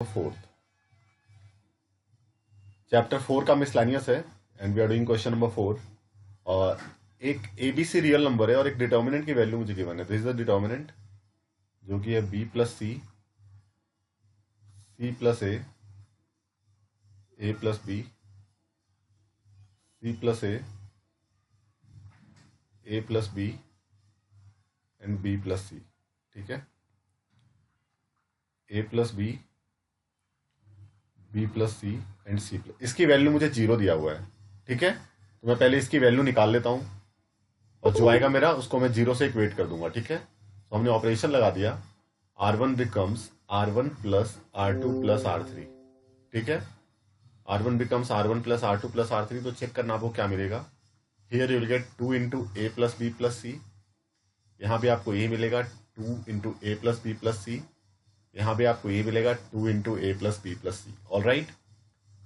Fourth chapter 4 का miscellaneous है and we are doing question number 4। और एक एबीसी रियल नंबर है और एक डिटर्मिनेंट की वैल्यू मुझे गिवन है। दिस इज द डिटर्मिनेंट जो कि है B plus C, C plus A plus B, C plus A plus B and B plus C. ठीक है, A plus B plus C and C plus. इसकी value मुझे 0 दिया हुआ है। ठीक है, तो मैं पहले इसकी वैल्यू निकाल लेता हूं और जो आएगा मेरा उसको मैं 0 से इक्वेट कर दूंगा। ठीक है, तो हमने ऑपरेशन लगा दिया, R1 becomes R1 plus R2 plus R3। ठीक है, R1 becomes R1 plus R2 plus R3। तो चेक करना आपको क्या मिलेगा। Here you will get 2 into A plus B plus C. यहां भी आपको ए मिलेगा 2 into A plus B plus C. यहां भी आपको ए मिलेगा 2 into A plus B plus C. All right,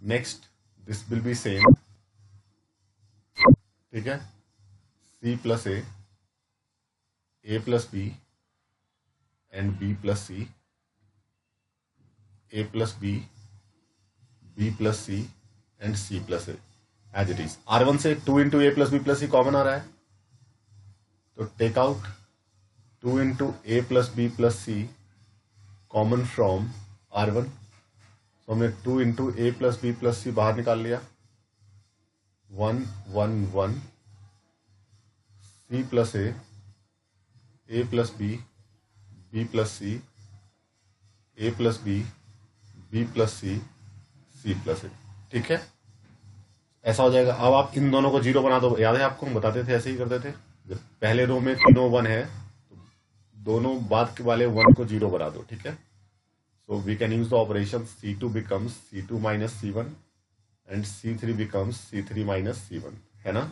next this will be same. ठीक है, C plus A plus B and B plus C, A plus B plus C and C plus A as it is. R1 से 2 into A plus B plus C common आ रहा है, तो take out 2 into A plus B plus C common from R1। तो हमने 2 into A plus B plus C बाहर निकाल लिया, 1 1 1 C plus A plus B plus C, A plus B plus C plus A. ठीक है, ऐसा हो जाएगा। अब आप इन दोनों को 0 बना दो। याद है आपको, हम बताते थे ऐसे ही करते थे। जब पहले रो में तीनों 1 है तो दोनों बाद के वाले 1 को 0 बना दो। ठीक है, so we can use the operation C2 becomes C2 minus C1 and C3 becomes C3 minus C1, है ना।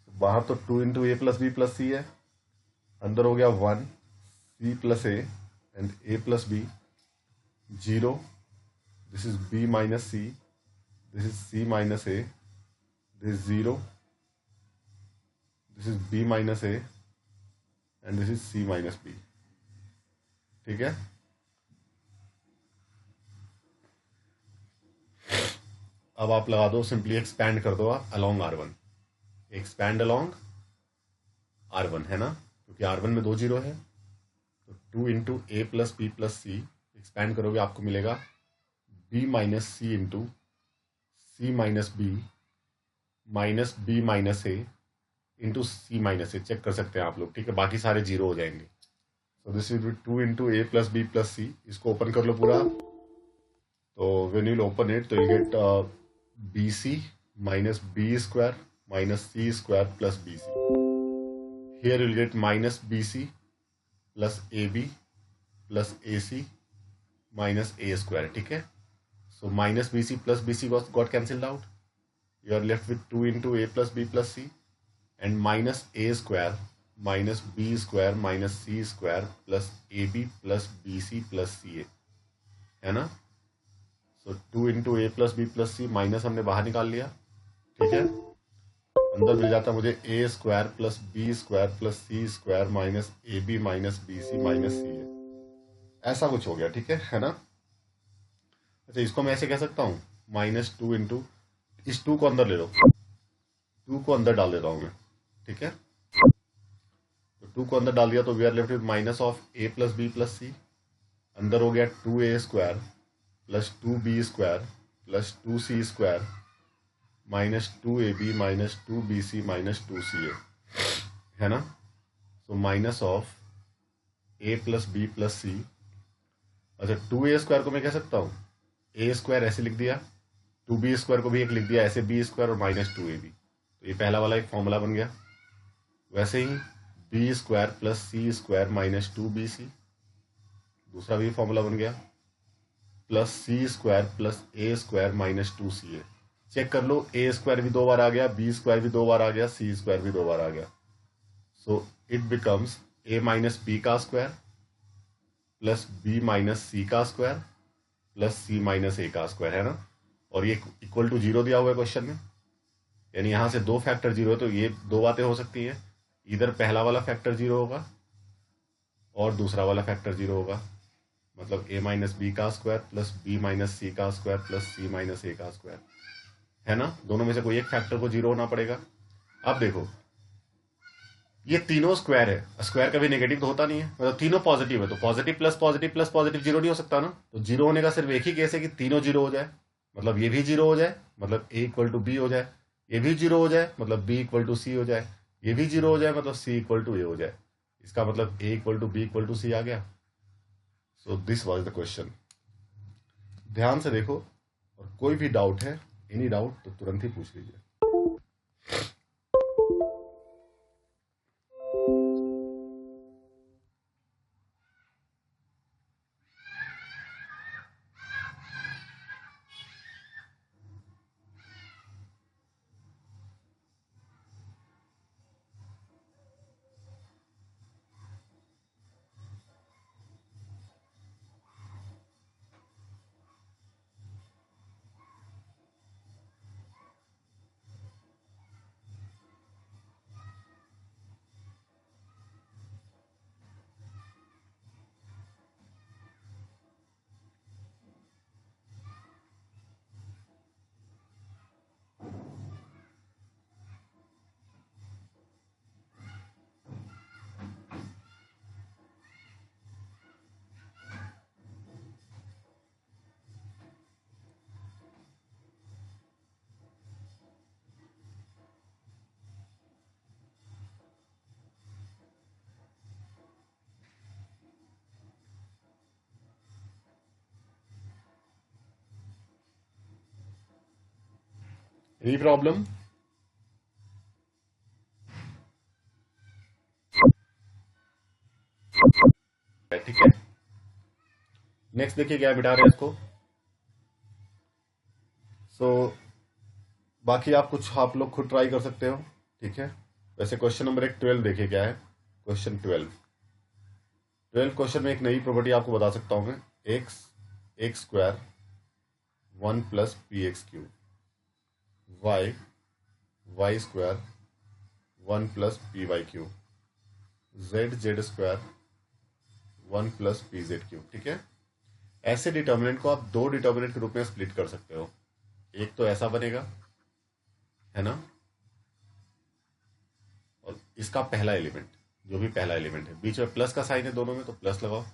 बाहर तो 2 into A plus B plus C है, अंदर हो गया 1 C plus A and A plus B, 0 this is B minus C, this is C minus A, this is 0, this is B minus A and this is C minus B. ठीक है, अब आप लगा दो, सिंपली एक्सपैंड कर दो आप along R1। Expand along R1, है ना, क्योंकि R1 में 2 0 है। तो 2 into A plus B plus C expand करोगे आपको मिलेगा बी माइनस सी इंटू सी माइनस बी माइनस ए इंटू सी माइनस ए। चेक कर सकते हैं आप लोग। ठीक है, बाकी सारे 0 हो जाएंगे। So this is 2 into A plus B plus C. इसको ओपन कर लो पूरा, तो व्हेन यू ओपन इट तो you get B C minus B square minus C square plus B C. Here you get minus B C plus A B plus A C minus A square. ठीक है, so minus bc plus bc got cancelled out. You are left with 2 into a plus b plus c and minus a square minus b square minus c square plus ab plus bc plus ca, है ना। so 2 into a plus b plus c minus हमने बाहर निकाल लिया। ठीक है, अंदर मिल जाता मुझे a square plus B square plus C square minus A B minus B C minus C A. ऐसा कुछ हो गया। ठीक है ना। अच्छा, इसको मैं ऐसे कह सकता हूं माइनस 2 इंटू, इस 2 को अंदर ले लो, 2 को अंदर डाल देता हूं मैं। ठीक है, तो 2 को अंदर डाल दिया तो we are left with minus of A plus B plus C. अंदर हो गया 2a square plus 2b square plus 2c square minus 2ab minus 2bc minus 2ca, है ना। So minus of a plus B plus C. अच्छा, 2a square को मैं कह सकता हूं ए स्क्वायर, ऐसे लिख दिया। 2b स्क्वायर को भी एक लिख दिया ऐसे, बी स्क्वायर और माइनस 2ab। तो ये पहला वाला एक फॉर्मूला बन गया। वैसे ही B square plus C square minus 2bc, दूसरा भी फॉर्मूला बन गया, प्लस सी स्क्वायर प्लस ए स्क्वायर माइनस 2ca। चेक कर लो, ए स्क्वायर भी 2 बार आ गया, बी स्क्वायर भी 2 बार आ गया, सी स्क्वायर भी 2 बार आ गया। So it becomes A minus B का square plus B minus C का square plus C minus A का स्क्वायर, है ना। और ये इक्वल टू 0 दिया हुआ है क्वेश्चन में, यानी यहां से 2 फैक्टर 0 है। तो ये 2 बातें हो सकती हैं, इधर पहला वाला फैक्टर 0 होगा और दूसरा वाला फैक्टर 0 होगा। मतलब a माइनस बी का square plus B minus C का square plus C minus A का स्क्वायर, है ना। दोनों में से कोई एक फैक्टर को जीरो होना पड़ेगा। अब देखो ये तीनों स्क्वायर है, स्क्वायर कभी नेगेटिव तो होता नहीं है, मतलब तीनों पॉजिटिव है, तो positive plus positive plus positive zero नहीं हो सकता ना। तो जीरो होने का सिर्फ एक ही केस है कि तीनों जीरो हो जाए, मतलब ये भी जीरो हो जाए, मतलब ए इक्वल टू बी हो जाए, ये भी जीरो हो जाए, मतलब बी इक्वल टू सी हो जाए, ये भी जीरो हो जाए, मतलब सी इक्वल टू ए हो जाए। इसका मतलब A equal to B equal to C आ गया। So this was the question. ध्यान से देखो, और कोई भी डाउट है, एनी डाउट, तो तुरंत ही पूछ लीजिए। Any problem? ठीक है, नेक्स्ट देखिए क्या बिठा रहे हैं इसको। सो बाकी आप लोग खुद ट्राई कर सकते हो, ठीक है। वैसे क्वेश्चन नंबर 12 देखिए क्या है। क्वेश्चन 12 क्वेश्चन में एक नई प्रॉपर्टी आपको बता सकता हूं मैं। X square 1 + px³ Y square 1 + py³, z² 1 + pz³, ठीक है। ऐसे डिटर्मिनेंट को आप दो डिटर्मिनेंट के रूप में स्प्लिट कर सकते हो। एक तो ऐसा बनेगा, है ना, और इसका पहला एलिमेंट, जो भी पहला एलिमेंट है, बीच में प्लस का साइन है दोनों में, तो प्लस लगाओ।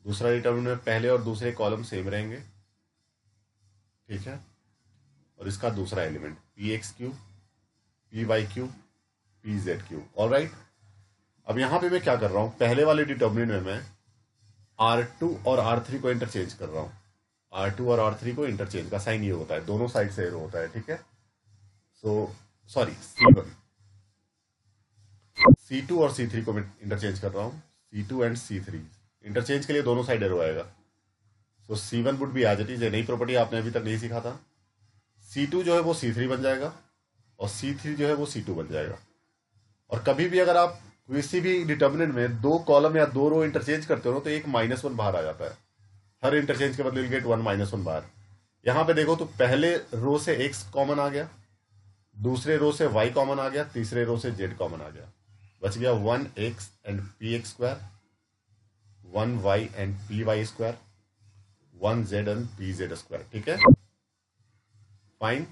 दूसरा डिटर्मिनेंट में पहले और दूसरे कॉलम सेम रहेंगे, ठीक है। और इसका दूसरा element px³ py³, pz³, alright. अब यहां पे मैं क्या कर रहा हूं, पहले वाले डिटर्मिनेंट में मैं R2 और R3 को इंटरचेंज कर रहा हूं। R2 और R3 को इंटरचेंज का साइन ये होता है, दोनों साइड से एरो होता है, ठीक है। सो सॉरी, C2 और C3 को मैं इंटरचेंज कर रहा हूं। C2 एंड C3 इंटरचेंज के लिए दोनों साइड एरो आएगा। So C1 would be as it is, नई प्रॉपर्टी आपने अभी तक नहीं सीखा था। C2 जो है वो C3 बन जाएगा, और C3 जो है वो C2 बन जाएगा। और कभी भी अगर आप किसी भी डिटर्मिनेंट में दो कॉलम या दो रो इंटरचेंज करते हो तो एक -1 बाहर आ जाता है। हर इंटरचेंज के बदले गेट 1 -1 बाहर। यहां पे देखो तो पहले रो से x कॉमन आ गया, दूसरे रो से y कॉमन आ गया, तीसरे रो से z कॉमन आ गया, बच गया 1x and px², 1y and py², 1z and pz², ठीक है, फाइन।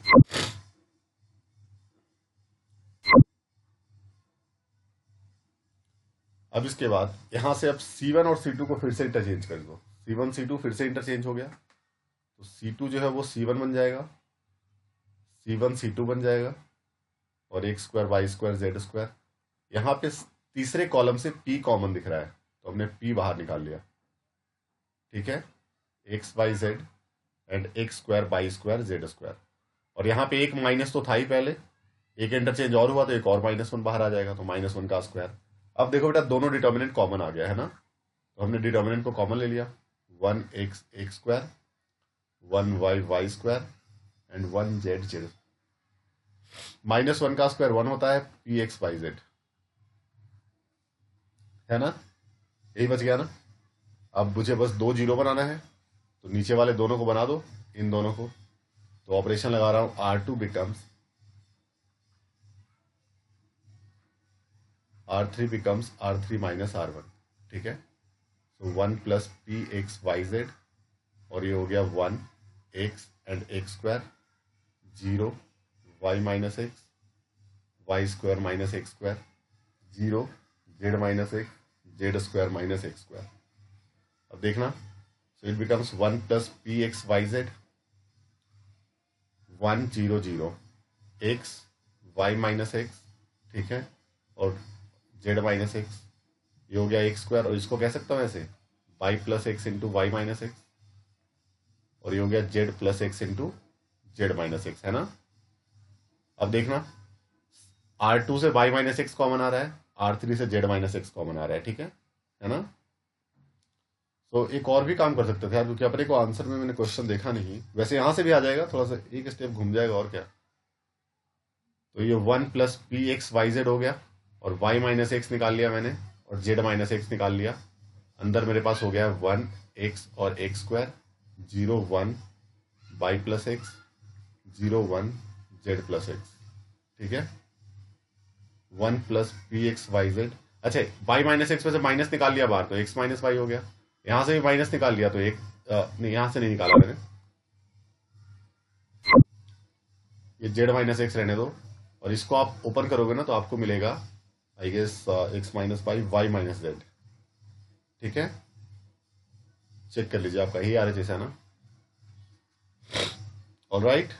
अब इसके बाद यहां से अब C1 और C2 को फिर से इंटरचेंज कर दो। C1 C2 फिर से इंटरचेंज हो गया, तो C2 जो है वो C1 बन जाएगा, C1 C2 बन जाएगा, और x² y² z²। यहां पे तीसरे कॉलम से p कॉमन दिख रहा है, तो हमने p बाहर निकाल लिया, ठीक है। x y z and x² y² z²। और यहां पे एक माइनस तो था ही पहले, एक इंटरचेंज और हुआ तो एक और -1 बाहर आ जाएगा, तो -1 का स्क्वायर। अब देखो बेटा, दोनों डिटर्मिनेंट कॉमन आ गया है ना, तो हमने डिटर्मिनेंट को कॉमन ले लिया। 1x x², 1y y² and 1z z। -1 का स्क्वायर 1 होता है, px y z, है ना, यही बच गया ना। अब मुझे बस दो जीरो बनाना है, तो नीचे वाले दोनों को बना दो, इन दोनों को। तो ऑपरेशन लगा रहा हूं, R2 becomes R3 becomes R3 - R1, ठीक है। तो 1 plus P X Y Z, और ये हो गया 1 X and X square, 0 Y minus X, Y square minus X square, 0 Z minus X, Z square minus X square. अब देखना, so it becomes 1 plus P X Y Z, 1 0 0 X Y minus X, ठीक है, और Z minus x, ये हो गया x square, और इसको कह सकता हूँ ऐसे Y plus X into Y minus X, और ये हो गया Z plus X into Z minus X, है ना। अब देखना, R2 से वाई माइनस एक्स कॉमन आ रहा है, R3 से जेड माइनस एक्स कॉमन आ रहा है, ठीक है ना। तो एक और भी काम कर सकते थे यार, क्योंकि अपने को आंसर में मैंने क्वेश्चन देखा नहीं, वैसे यहां से भी आ जाएगा, थोड़ा सा एक स्टेप घूम जाएगा और क्या। तो ये 1 plus P X Y Z हो गया, और वाई माइनस एक्स निकाल लिया मैंने, और जेड माइनस एक्स निकाल लिया। अंदर मेरे पास हो गया 1 एक्स और X square, 0 1 Y plus X, 0 1 Z plus X, ठीक है। 1 plus P X Y Z, अच्छा वाई माइनस एक्स में से माइनस निकाल लिया बाहर, तो एक्स माइनस वाई हो गया। यहां से भी माइनस निकाल लिया, तो एक नहीं, यहां से नहीं निकाला मैंने, ये जेड माइनस एक्स रहने दो, और इसको आप ओपन करोगे ना तो आपको मिलेगा I guess X minus Y, Y minus Z, ठीक है। चेक कर लीजिए, आपका यही आ रहा है ना। ऑल राइट,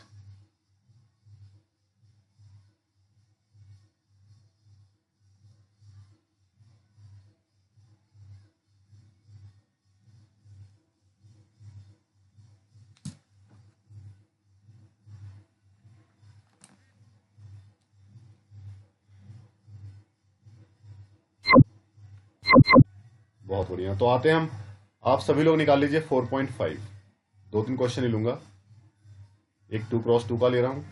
बहुत बढ़िया। तो आते हैं हम, आप सभी लोग निकाल लीजिए 4.5, 2-3 क्वेश्चन ही लूंगा, एक 2x2 का ले रहा हूं,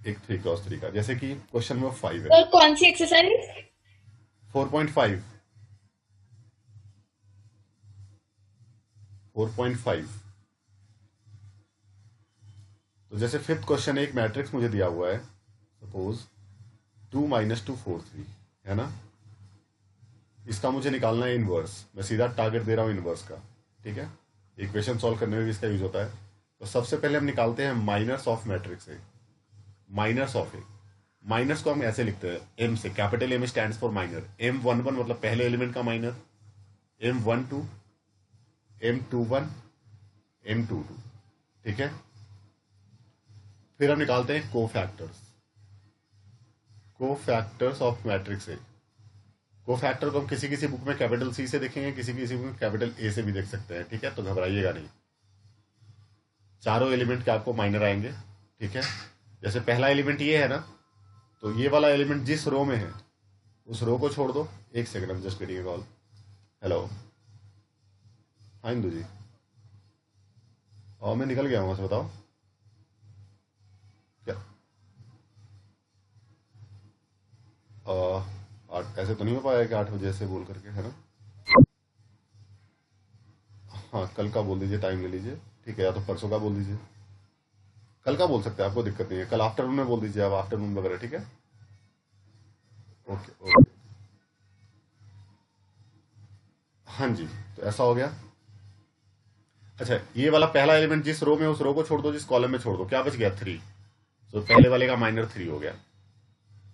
एक 3x3 का, जैसे कि क्वेश्चन नंबर 5 है। और कौन सी एक्सरसाइज? 4.5, 4.5। तो जैसे फिफ्थ क्वेश्चन, एक मैट्रिक्स मुझे दिया हुआ है, सपोज 2 - 2 4 3, है ना। इसका मुझे निकालना है इनवर्स, मैं सीधा टारगेट दे रहा हूं इनवर्स का, ठीक है। इक्वेशन सॉल्व करने में भी इसका यूज होता है। तो सबसे पहले हम निकालते हैं minors of matrix A, minors of A. Minors को हम ऐसे लिखते हैं एम से, capital M stands for minor, M11 मतलब पहले एलिमेंट का माइनर, M12, M21, M22, ठीक है। फिर हम निकालते हैं cofactors, cofactors of matrix A. Cofactor को हम किसी किसी बुक में कैपिटल सी से देखेंगे, किसी किसी बुक में कैपिटल ए से भी देख सकते हैं, ठीक है, तो घबराइएगा नहीं। चारों एलिमेंट के आपको माइनर आएंगे, ठीक है। जैसे पहला एलिमेंट ये है ना, तो ये वाला एलिमेंट जिस रो में है उस रो को छोड़ दो। एक सेकंड, हम जस्ट गेटिंग कॉल। हेलो, हाँ इंदू जी, और मैं निकल गया हूँ, वहां से बताओ क्या। ऐसे तो नहीं हो पाया कि 8 बजे से बोल करके, है ना। हाँ, कल का बोल दीजिए, टाइम ले लीजिए, ठीक है, या तो परसों का बोल दीजिए। कल का बोल सकते हैं, आपको दिक्कत नहीं है, कल आफ्टरनून में बोल दीजिए आप, आफ्टरनून वगैरह, ठीक है। ओके ओके, हाँ जी। तो ऐसा हो गया। अच्छा, ये वाला पहला एलिमेंट जिस रो में, उस रो को छोड़ दो, जिस कॉलम में छोड़ दो, क्या बच गया 3। तो पहले वाले का माइनर 3 हो गया।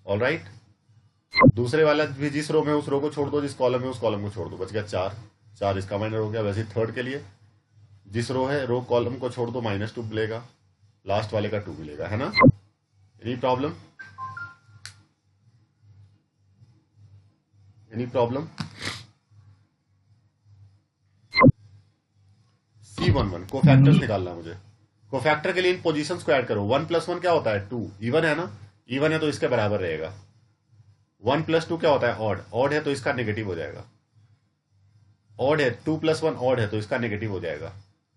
All right. दूसरे वाला भी जिस रो में, उस रो को छोड़ दो, जिस कॉलम में, उस कॉलम को छोड़ दो, बच गया 4। 4 इसका माइनर हो गया। वैसे थर्ड के लिए जिस रो है, रो कॉलम को छोड़ दो, -2 मिलेगा, लास्ट वाले का 2 मिलेगा, है ना। Any problem, any problem. C11 cofactors निकालना है मुझे। कोफैक्टर के लिए इन पोजीशंस को ऐड करो। 1 + 1 क्या होता है 2, इवन है ना, इवन है तो इसके बराबर रहेगा। 1 + 2 क्या होता है ऑड, ऑड है तो इसका नेगेटिव हो जाएगा। ऑड है, 2 + 1 ऑड है तो इसका नेगेटिव हो जाएगा।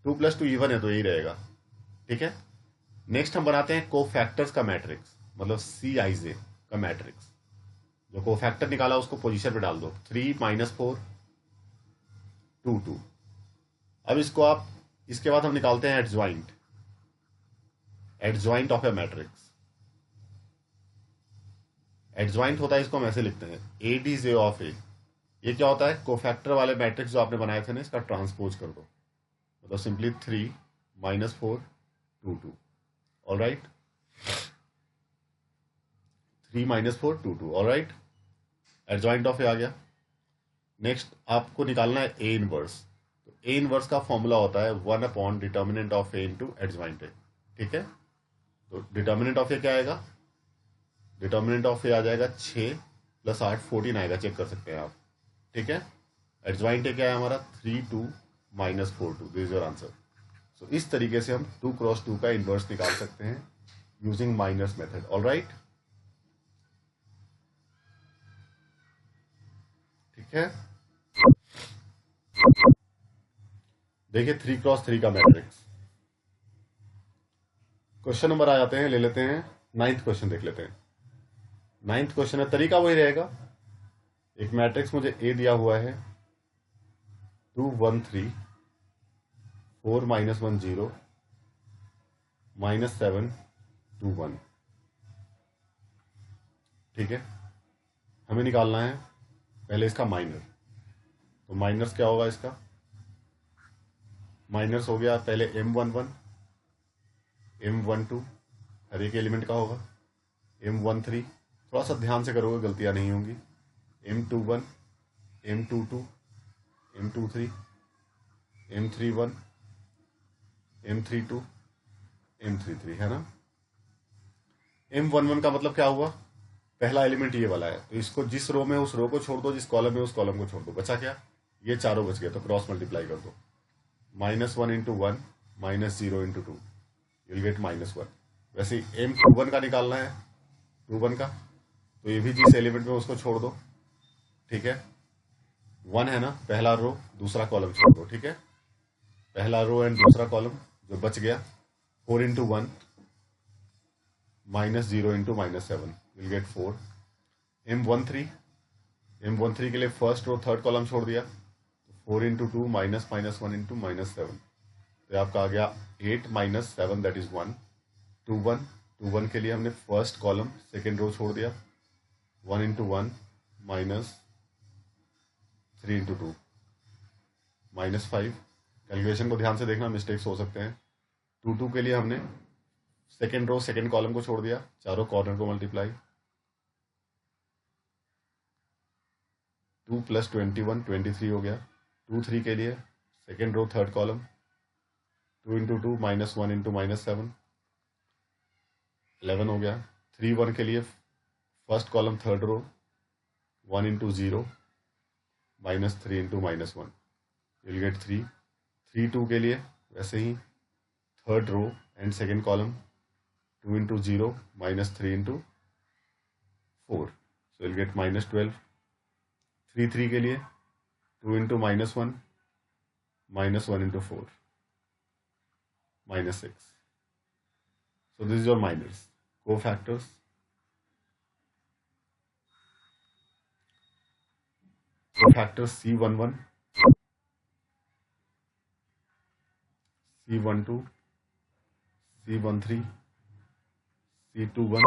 2 + 2 इवन है तो यही रहेगा, ठीक है। नेक्स्ट हम बनाते हैं कोफैक्टर्स का मैट्रिक्स, मतलब CIJ का मैट्रिक्स। जो कोफैक्टर निकाला उसको पोजीशन पे डाल दो, 3 - 4 2 2। अब इसको आप, इसके बाद हम निकालते हैं adjoint, adjoint of A matrix. Adjoint होता है, इसको हम ऐसे लिखते हैं ADJ ऑफ ए, ये क्या होता है, कोफैक्टर वाले मैट्रिक्स जो आपने बनाए थे ना, इसका ट्रांसपोज कर दो, मतलब simply 3 -4 2 2। All right, 3 -4 2 2। All right, adjoint of A आ गया। नेक्स्ट आपको निकालना है ए इनवर्स। तो ए इनवर्स का फॉर्मूला होता है 1 upon determinant of A into adjoint A. ठीक है, तो डिटर्मिनेंट ऑफ ए क्या आएगा, डिटर्मिनेंट ऑफ ए आ जाएगा 6 + 8 14 आएगा, चेक कर सकते हैं आप। ठीक है, एडजॉइंट ए क्या है हमारा 3 2 -4 2। This is your answer. So इस तरीके से हम 2 × 2 का इनवर्स निकाल सकते हैं using minors method. All right, ठीक है। देखिए 3 × 3 का मैट्रिक्स। क्वेश्चन नंबर आ जाते हैं, ले लेते हैं 9th क्वेश्चन, देख लेते हैं। 9th क्वेश्चन है, तरीका वही रहेगा। एक मैट्रिक्स मुझे ए दिया हुआ है 2 1 3 4 -1 0 -7 2 1। ठीक है, हमें निकालना है पहले इसका माइनर। तो माइनर्स क्या होगा, इसका माइनर्स हो गया पहले M11 M12, हर एक एलिमेंट का होगा। M13, थोड़ा सा ध्यान से करोगे गलतियां नहीं होंगी। M21 M22 M23 M31 M32 M33, है ना। M11 का मतलब क्या हुआ, पहला एलिमेंट ये वाला है, तो इसको जिस रो में उस रो को छोड़ दो, जिस कॉलम में उस कॉलम को छोड़ दो। बचा क्या, ये चारों बच गए, तो क्रॉस मल्टीप्लाई कर दो। -1 × 1 -0 × 2, यू विल गेट -1। वैसे ही M21 का निकालना है, 21 का, तो ये भी जिस एलिमेंट में उसको छोड़ दो। ठीक है, 1 है ना, पहला रो दूसरा कॉलम छोड़ दो। ठीक है, पहला रो एंड दूसरा कॉलम जो बच गया, 4 × 1 -0 × -7, विल गेट 4। M13 के लिए फर्स्ट रो थर्ड कॉलम छोड़ दिया, 4 × 2 -1 × -7, तो आपका आ गया 8 - 7 दैट इज 1। 2 1 के लिए हमने फर्स्ट कॉलम सेकेंड रो छोड़ दिया, 1 × 1 -3 × 2 -5। कैलकुलेशन को ध्यान से देखना, मिस्टेक्स हो सकते हैं। 2 2 के लिए हमने सेकेंड रो सेकेंड कॉलम को छोड़ दिया, चारों कॉर्नर को मल्टीप्लाई, 2 + 21 23 हो गया। 2 3 के लिए सेकेंड रो थर्ड कॉलम, 2 × 2 -1 × -7 11 हो गया। 3 1 के लिए first column third row, 1 × 0 -3 × -1, will get 3। 3 2 के लिए वैसे ही third row and second column, 2 × 0 -3 × 4, so will get -12। 3 3 के लिए 2 × -1 -1 × 4 -6। So this is your minors, cofactors. Cofactors C11, C12, C13, C21,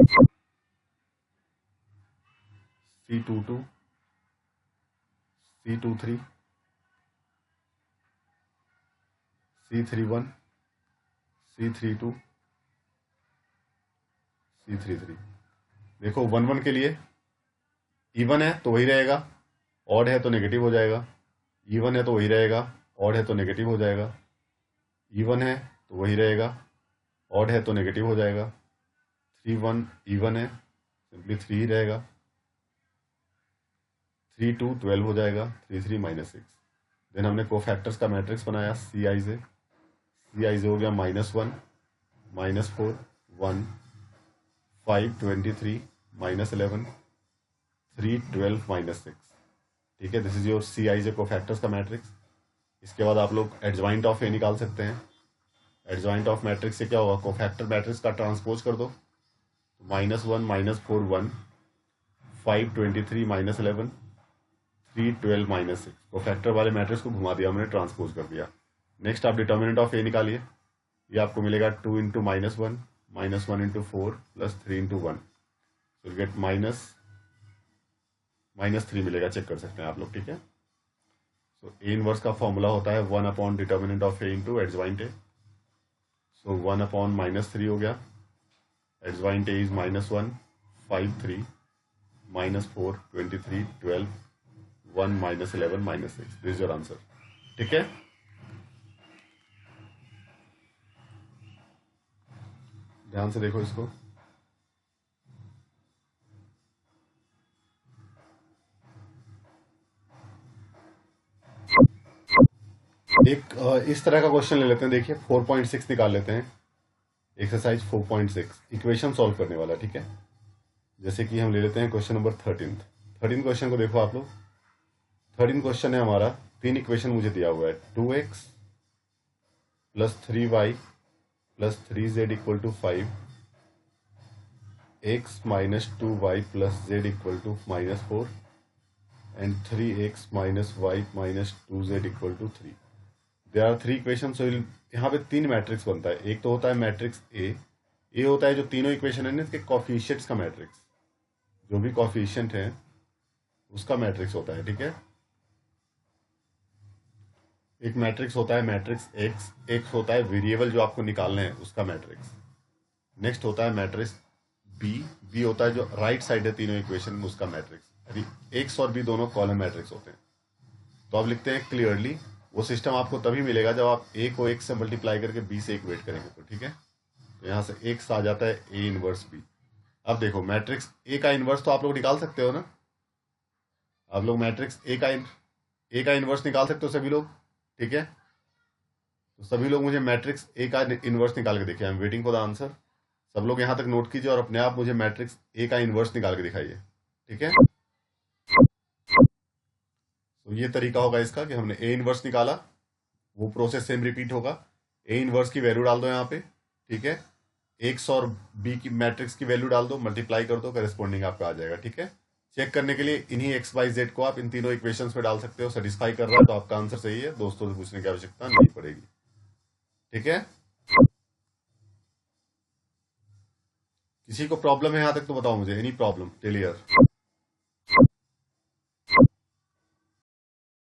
C22, C23, C31, C32, C33। देखो 1 1 के लिए इवन है तो वही रहेगा, ऑड है तो नेगेटिव हो जाएगा। इवन है तो वही रहेगा, ऑड है तो नेगेटिव हो जाएगा। इवन है तो वही रहेगा, ऑड है तो नेगेटिव हो जाएगा। 3 1 इवन है, सिंपली 3 ही रहेगा। 3 2 12 हो जाएगा, 3 3 -6। देन हमने कोफैक्टर्स का मैट्रिक्स बनाया सी आई से हो गया -1 -4 1 5 23 -11 3 12 -6। ठीक है, this is your C I J cofactors का मैट्रिक्स। इसके बाद आप लोग एडजॉइंट ऑफ ए निकाल सकते हैं। एडजॉइंट ऑफ मैट्रिक्स से क्या होगा, कोफैक्टर मैट्रिक्स का ट्रांसपोज कर दो, -1 -4 1 5 23 -11 3 12 -6। कोफैक्टर वाले मैट्रिक्स को घुमा दिया हमने, ट्रांसपोज कर दिया। नेक्स्ट आप डिटर्मिनेंट ऑफ ए निकालिए, ये आपको मिलेगा 2 × -1 -1 × 4 + 3 × 1, विल गेट -3 -3 मिलेगा, चेक कर सकते हैं आप लोग, ठीक है। सो ए इनवर्स का फॉर्मूला होता है 1 upon determinant of A into adjoint A. So 1 upon -3 हो गया, adjoint A is -1 5 3 -4 23 12 1 -11 -6, this is your answer, ठीक है। ध्यान से देखो इसको। एक इस तरह का क्वेश्चन ले लेते हैं, देखिए 4.6 निकाल लेते हैं। एक्सरसाइज 4.6 इक्वेशन सॉल्व करने वाला, ठीक है। जैसे कि हम ले लेते हैं क्वेश्चन नंबर 13 क्वेश्चन को देखो आप लोग। 13 क्वेश्चन है हमारा, 3 इक्वेशन मुझे दिया हुआ है, 2x plus 3y plus 3z equal to 5, x minus 2y plus z equal to -4 and 3x minus y minus 2z equal to 3। There are 3 equation. सो यहाँ पे 3 मैट्रिक्स बनता है। एक तो होता है मैट्रिक्स ए होता है जो तीनों इक्वेशन है ना इसके कॉफिशिएंट्स का मैट्रिक्स, जो भी कॉफिशिएंट है उसका मैट्रिक्स होता है, ठीक है। एक मैट्रिक्स होता है मैट्रिक्स एक्स होता है वेरिएबल जो आपको निकालना है उसका मैट्रिक्स। नेक्स्ट होता है मैट्रिक्स बी होता है जो राइट साइड है तीनों इक्वेशन में उसका मैट्रिक्स। यदि एक्स और बी दोनों कॉलम मैट्रिक्स होते हैं तो आप लिखते हैं क्लियरली। वो सिस्टम आपको तभी मिलेगा जब आप ए को एक्स से मल्टीप्लाई करके बी से इक्वेट करेंगे, तो ठीक है। तो यहाँ से एक्स आ जाता है ए इनवर्स बी। अब देखो मैट्रिक्स ए का इनवर्स तो आप लोग निकाल सकते हो ना, आप लोग मैट्रिक्स ए का इनवर्स निकाल सकते हो सभी लोग, ठीक है। तो सभी लोग मुझे मैट्रिक्स ए का इनवर्स निकाल के देखिए। I am waiting for the answer. सब लोग यहाँ तक नोट कीजिए और अपने आप मुझे मैट्रिक्स ए का इनवर्स निकाल के दिखाइए, ठीक है। तो ये तरीका होगा इसका कि हमने ए इनवर्स निकाला, वो प्रोसेस सेम रिपीट होगा। ए इनवर्स की वैल्यू डाल दो यहाँ पे, ठीक है। एक्स और बी की मैट्रिक्स की वैल्यू डाल दो, मल्टीप्लाई कर दो, करेस्पॉन्डिंग आपका आ जाएगा, ठीक है। चेक करने के लिए इन्हीं एक्स वाई जेड को आप इन तीनों इक्वेशंस में डाल सकते हो। सेटिस्फाई कर रहा है तो आपका आंसर सही है, दोस्तों से पूछने की आवश्यकता नहीं पड़ेगी, ठीक है। किसी को प्रॉब्लम है यहाँ तक तो बताओ मुझे, एनी प्रॉब्लम टेल हियर।